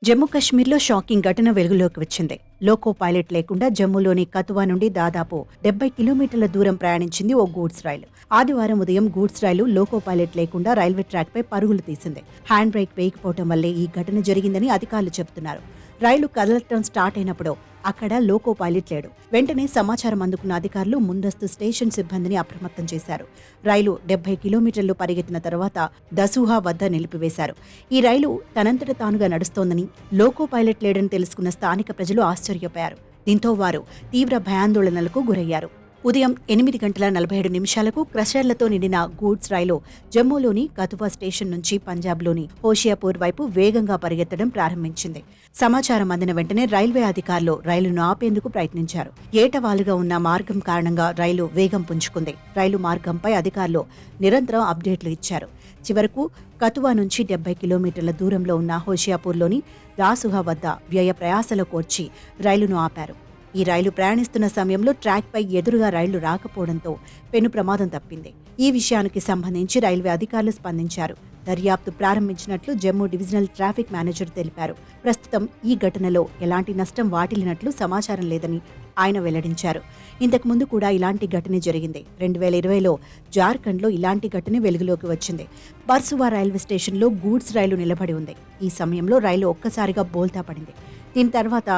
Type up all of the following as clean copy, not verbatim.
జమ్మూ కశ్మీర్లో షాకింగ్ ఘటన వెలుగులోకి వచ్చింది. లోకో పైలట్ లేకుండా జమ్మూలోని కతువా నుండి దాదాపు 70 కిలోమీటర్ల దూరం ప్రయాణించింది ఓ గూడ్స్ రైలు. ఆదివారం ఉదయం గూడ్స్ రైలు లోకో పైలట్ లేకుండా రైల్వే ట్రాక్పై పరుగులు తీసింది. హ్యాండ్ బ్రేక్ వేయకపోవడం వల్లే ఈ ఘటన జరిగిందని అధికారులు చెబుతున్నారు. రైలు కదలటం స్టార్ట్ అయినప్పుడు అక్కడ లోకో పైలట్ లేడు. వెంటనే సమాచారం అందుకున్న అధికారులు ముందస్తు స్టేషన్ సిబ్బందిని అప్రమత్తం చేశారు. రైలు 70 కిలోమీటర్లు పరిగెత్తిన తర్వాత దసూహా వద్ద నిలిపివేశారు. ఈ రైలు తనంతట తానుగా నడుస్తోందని, లోకో పైలట్ లేడని తెలుసుకున్న స్థానిక ప్రజలు ఆశ్చర్యపోయారు. దీంతో వారు తీవ్ర భయాందోళనలకు గురయ్యారు. ఉదయం 8:47 క్రషర్లతో నిండిన గూడ్స్ రైలు జమ్మూలోని కతువా స్టేషన్ నుంచి పంజాబ్లోని హోషియాపూర్ వైపు వేగంగా పరిగెత్తడం ప్రారంభించింది. సమాచారం అందిన వెంటనే రైల్వే అధికారులు రైలును ఆపేందుకు ప్రయత్నించారు. ఏటవాలుగా ఉన్న మార్గం కారణంగా రైలు వేగం పుంజుకుంది. రైలు మార్గంపై అధికారులు నిరంతరం అప్డేట్లు ఇచ్చారు. చివరకు కతువా నుంచి 70 కిలోమీటర్ల దూరంలో ఉన్న హోషియాపూర్లోని దాసుహా వద్ద వ్యయ ప్రయాసలు కోర్చి రైలును ఆపారు. ఈ రైలు ప్రయాణిస్తున్న సమయంలో ట్రాక్పై ఎదురుగా రైళ్లు రాకపోవడంతో పెను ప్రమాదం తప్పింది. ఈ విషయానికి సంబంధించి రైల్వే అధికారులు స్పందించారు. దర్యాప్తు ప్రారంభించినట్లు జమ్మూ డివిజనల్ ట్రాఫిక్ మేనేజర్ తెలిపారు. ప్రస్తుతం ఈ ఘటనలో ఎలాంటి నష్టం వాటిల్లినట్లు సమాచారం లేదని ఆయన వెల్లడించారు. ఇంతకుముందు కూడా ఇలాంటి ఘటన జరిగింది. 2020లో జార్ఖండ్లో ఇలాంటి ఘటన వెలుగులోకి వచ్చింది. బర్సువా రైల్వే స్టేషన్లో గూడ్స్ రైలు నిలబడి ఉంది. ఈ సమయంలో రైలు ఒక్కసారిగా బోల్తా పడింది. దీని తర్వాత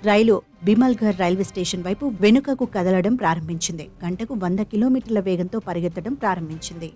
రైలు బిమల్ఘర్ రైల్వే స్టేషన్ వైపు వెనుకకు కదలడం ప్రారంభించింది. గంటకు 100 కిలోమీటర్ల వేగంతో పరిగెత్తడం ప్రారంభించింది.